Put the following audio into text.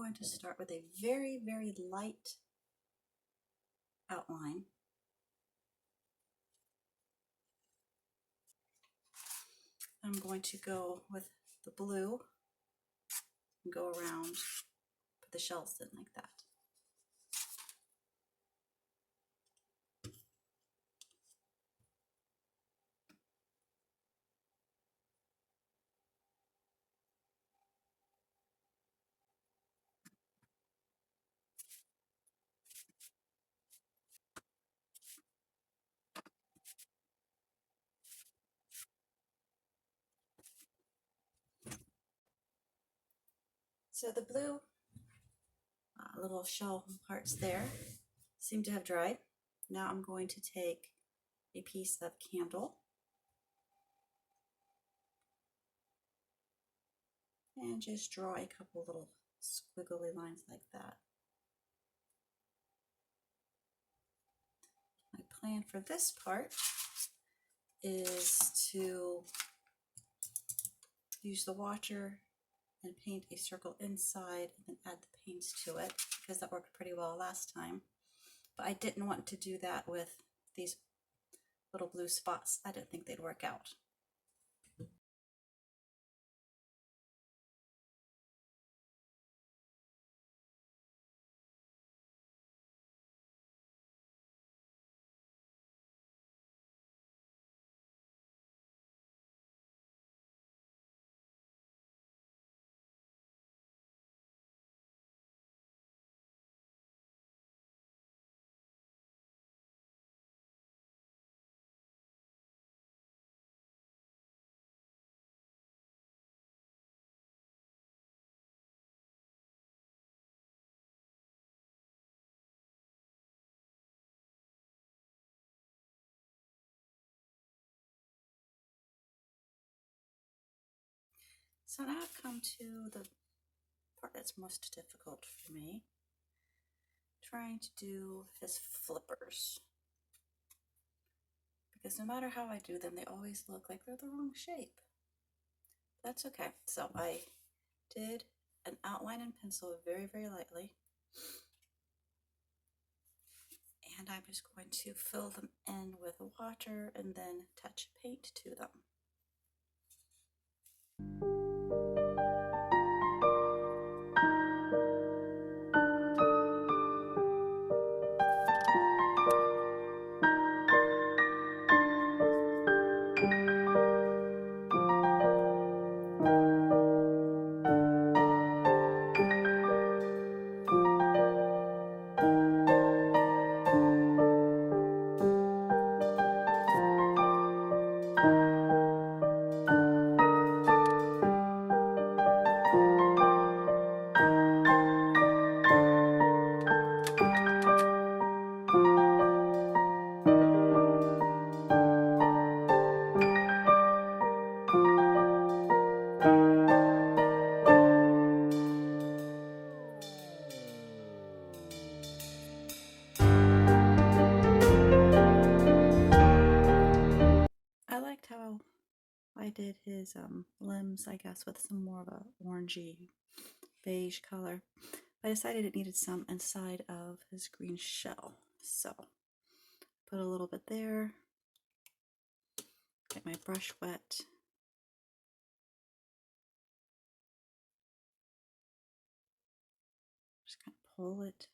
going to start with a very, very light outline. I'm going to go with the blue and go around, put the shells in like that. So the blue little shell parts there seem to have dried. Now I'm going to take a piece of candle and just draw a couple little squiggly lines like that. My plan for this part is to use the water and paint a circle inside and then add the paints to it, because that worked pretty well last time. But I didn't want to do that with these little blue spots. I didn't think they'd work out. So now I've come to the part that's most difficult for me, trying to do his flippers. Because no matter how I do them, they always look like they're the wrong shape. That's okay. So I did an outline in pencil very, very lightly. And I'm just going to fill them in with water and then touch paint to them. How I did his limbs, I guess, with some more of a orangey beige color. I decided it needed some inside of his green shell, so put a little bit there, get my brush wet, just kind of pull it